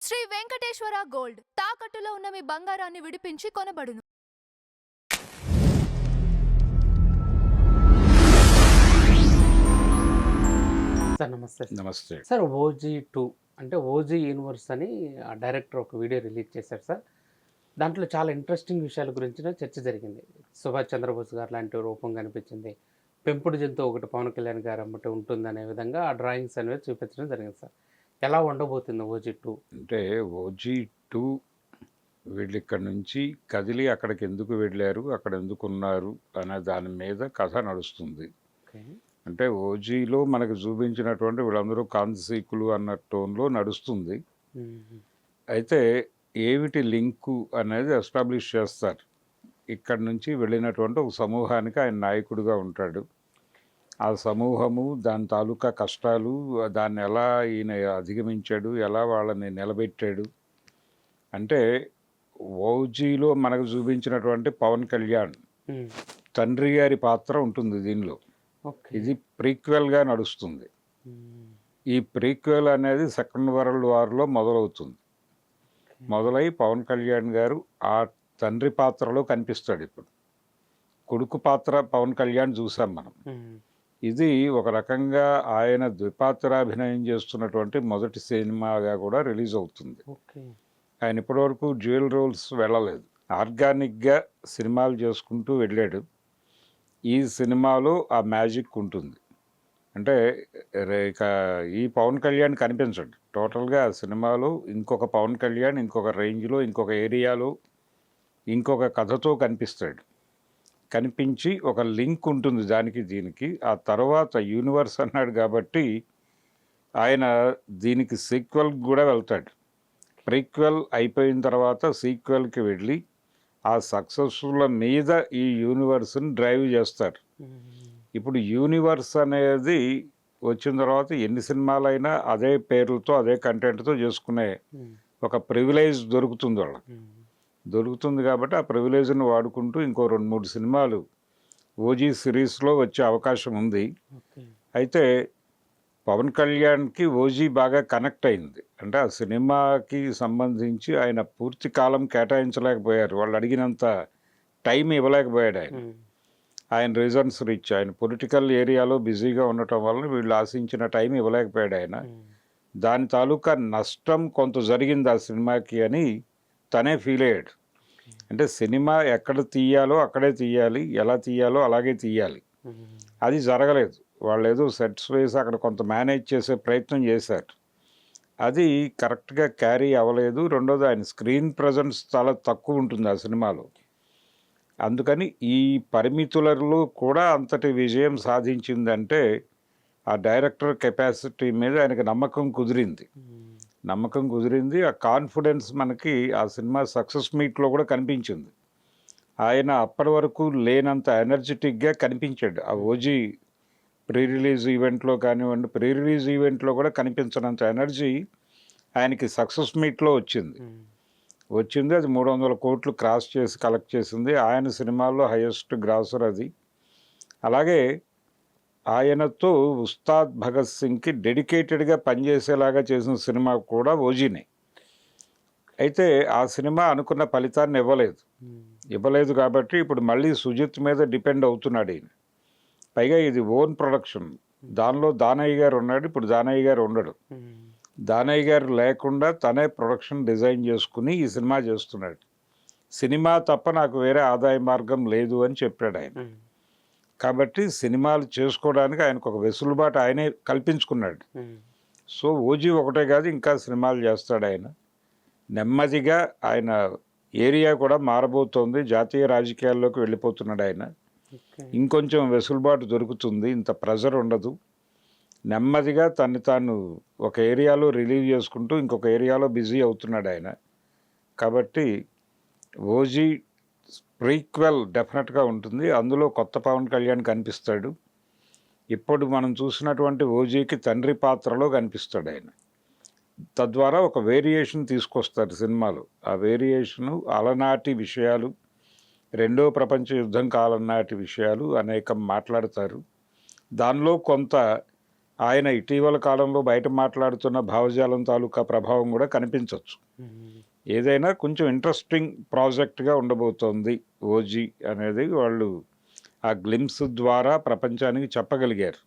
Shri Venkateswara gold తాకట్టులో ఉన్న మీ బంగారాన్ని విడిపించి కొనబడును. సార్ నమస్తే సార్. నమస్తే. సార్ ఓజీ 2 అంటే ఓజీ యూనివర్స్ అని ఆ డైరెక్టర్ ఒక వీడియో రిలీజ్ చేశారు సార్. దాంట్లో చాలా ఇంట్రెస్టింగ్ విషయాల గురించిన చర్చ జరిగింది. సుభాష్ చంద్రబోస్ గారు లాంటి రూపం కనిపించింది. పెంపుడు జంతువు ఒకటి పవన్ కళ్యాణ్ గారు అమ్మటి ఉంటుందనే విధంగా ఆ డ్రాయింగ్స్ అనేవి చూపించడం జరిగింది సార్. ఎలా ఉండబోతుంది ఓజీ 2? అంటే ఓజీ 2 వీళ్ళు ఇక్కడ నుంచి కదిలి అక్కడికి ఎందుకు వెళ్ళారు, అక్కడ ఎందుకు ఉన్నారు అనే దాని మీద కథ నడుస్తుంది. ఓకే. అంటే ఓజీలో మనకు చూపించినటువంటి వీళ్ళందరూ కాంతిసీకులు అన్న టోన్లో నడుస్తుంది. అయితే ఏమిటి లింకు అనేది ఎస్టాబ్లిష్ చేస్తారు. ఇక్కడ నుంచి వెళ్ళినటువంటి ఒక సమూహానికి ఆయన నాయకుడిగా ఉంటాడు. ఆ సమూహము దాని తాలూకా కష్టాలు, దాన్ని ఎలా ఈయన అధిగమించాడు, ఎలా వాళ్ళని నిలబెట్టాడు. అంటే ఓజీలో మనకు చూపించినటువంటి పవన్ కళ్యాణ్ తండ్రి గారి పాత్ర ఉంటుంది దీనిలో. ఇది ప్రీక్వెల్గా నడుస్తుంది. ఈ ప్రీక్వెల్ అనేది సెకండ్ వరల్డ్ వార్లో మొదలవుతుంది. మొదలై పవన్ కళ్యాణ్ గారు ఆ తండ్రి పాత్రలో కనిపిస్తాడు. ఇప్పుడు కొడుకు పాత్ర పవన్ కళ్యాణ్ చూసాం మనం. ఇది ఒక రకంగా ఆయన ద్విపాత్రాభినయం చేస్తున్నటువంటి మొదటి సినిమాగా కూడా రిలీజ్ అవుతుంది. ఆయన ఇప్పటివరకు డ్యూయల్ రోల్స్ వెళ్ళలేదు, ఆర్గానిక్గా సినిమాలు చేసుకుంటూ వెళ్ళాడు. ఈ సినిమాలో ఆ మ్యాజిక్ ఉంటుంది. అంటే ఇక ఈ పవన్ కళ్యాణ్ కనిపించడు టోటల్గా ఆ సినిమాలో. ఇంకొక పవన్ కళ్యాణ్ ఇంకొక రేంజ్లో, ఇంకొక ఏరియాలో, ఇంకొక కథతో కనిపిస్తాడు. కనిపించి ఒక లింక్ ఉంటుంది దానికి దీనికి. ఆ తర్వాత యూనివర్స్ అన్నాడు కాబట్టి ఆయన దీనికి సీక్వెల్కి కూడా వెళ్తాడు. ప్రీక్వెల్ అయిపోయిన తర్వాత సీక్వెల్కి వెళ్ళి ఆ సక్సెస్ఫుల్ మీద ఈ యూనివర్స్ని డ్రైవ్ చేస్తారు. ఇప్పుడు యూనివర్స్ అనేది వచ్చిన తర్వాత ఎన్ని సినిమాలైనా అదే పేర్లతో అదే కంటెంట్తో చేసుకునే ఒక ప్రివిలేజ్ దొరుకుతుంది వాళ్ళకి. దొరుకుతుంది కాబట్టి ఆ ప్రివిలేజ్ని వాడుకుంటూ ఇంకో 2-3 సినిమాలు ఓజీ సిరీస్లో వచ్చే అవకాశం ఉంది. అయితే పవన్ కళ్యాణ్కి ఓజీ బాగా కనెక్ట్ అయింది. అంటే ఆ సినిమాకి సంబంధించి ఆయన పూర్తి కాలం కేటాయించలేకపోయారు. వాళ్ళు అడిగినంత టైం ఇవ్వలేకపోయాడు ఆయన. ఆయన రీజన్స్ రీచ్, ఆయన పొలిటికల్ ఏరియాలో బిజీగా ఉండటం వల్ల వీళ్ళు ఆశించిన టైం ఇవ్వలేకపోయాడు ఆయన. దాని తాలూకా నష్టం కొంత జరిగింది ఆ సినిమాకి అని తనే ఫీల్ అయ్యాడు. అంటే సినిమా ఎక్కడ తీయాలో అక్కడే తీయాలి, ఎలా తీయాలో అలాగే తీయాలి. అది జరగలేదు. వాళ్ళు ఏదో సెట్స్ వేసి అక్కడ కొంత మేనేజ్ చేసే ప్రయత్నం చేశారు. అది కరెక్ట్గా క్యారీ అవ్వలేదు. రెండోది ఆయన స్క్రీన్ ప్రజెన్స్ చాలా తక్కువ ఉంటుంది ఆ సినిమాలో. అందుకని ఈ పరిమితులలో కూడా అంతటి విజయం సాధించిందంటే ఆ డైరెక్టర్ కెపాసిటీ మీద ఆయనకి నమ్మకం కుదిరింది. ఆ కాన్ఫిడెన్స్ మనకి ఆ సినిమా సక్సెస్ మీట్లో కూడా కనిపించింది. ఆయన అప్పటి వరకు లేనంత ఎనర్జెటిక్గా కనిపించాడు ఆ ఓజీ ప్రీ రిలీజ్ ఈవెంట్లో కానివ్వండి. ప్రీ రిలీజ్ ఈవెంట్లో కూడా కనిపించినంత ఎనర్జీ ఆయనకి సక్సెస్ మీట్లో వచ్చింది. అది 300 కోట్లు క్రాస్ చేసి కలెక్ట్ చేసింది. ఆయన సినిమాల్లో హైయెస్ట్ గ్రాసర్ అది. అలాగే ఆయనతో ఉస్తాద్ భగత్ సింగ్కి డెడికేటెడ్గా పనిచేసేలాగా చేసిన సినిమా కూడా ఓజీనే. అయితే ఆ సినిమా అనుకున్న ఫలితాన్ని ఇవ్వలేదు కాబట్టి ఇప్పుడు మళ్ళీ సుజిత్ మీద డిపెండ్ అవుతున్నాడు ఈయన. పైగా ఇది ఓన్ ప్రొడక్షన్. దానిలో దానయ్య గారు ఉన్నాడు. ఇప్పుడు దానయ్య గారు ఉండడు. దానయ్య గారు లేకుండా తనే ప్రొడక్షన్ డిజైన్ చేసుకుని ఈ సినిమా చేస్తున్నాడు. సినిమా తప్ప నాకు వేరే ఆదాయ మార్గం లేదు అని చెప్పాడు ఆయన. కాబట్టి సినిమాలు చేసుకోవడానికి ఆయనకు ఒక వెసులుబాటు ఆయనే కల్పించుకున్నాడు. సో ఓజీ ఒకటే కాదు, ఇంకా సినిమాలు చేస్తాడు ఆయన. నెమ్మదిగా ఆయన ఏరియా కూడా మారబోతోంది. జాతీయ రాజకీయాల్లోకి వెళ్ళిపోతున్నాడు ఆయన. ఇంకొంచెం వెసులుబాటు దొరుకుతుంది, ఇంత ప్రెజర్ ఉండదు. నెమ్మదిగా తాను ఒక ఏరియాలో రిలీవ్ చేసుకుంటూ ఇంకొక ఏరియాలో బిజీ అవుతున్నాడు ఆయన. కాబట్టి ఓజీ ప్రీక్వెల్ డెఫినెట్గా ఉంటుంది. అందులో కొత్త పవన్ కళ్యాణ్ కనిపిస్తాడు. ఇప్పుడు మనం చూసినటువంటి ఓజీకి తండ్రి పాత్రలో కనిపిస్తాడు ఆయన. తద్వారా ఒక వేరియేషన్ తీసుకొస్తారు సినిమాలో. ఆ వేరియేషను అలనాటి విషయాలు, 2వ ప్రపంచ యుద్ధం కాలం నాటి విషయాలు అనేకం మాట్లాడతారు. దానిలో కొంత ఆయన ఇటీవల కాలంలో బయట మాట్లాడుతున్న భావజాలం తాలూకా ప్రభావం కూడా కనిపించవచ్చు. ఏదైనా కొంచెం ఇంట్రెస్టింగ్ ప్రాజెక్ట్గా ఉండబోతోంది ఓజీ అనేది వాళ్ళు ఆ గ్లిమ్స్ ద్వారా ప్రపంచానికి చెప్పగలిగారు.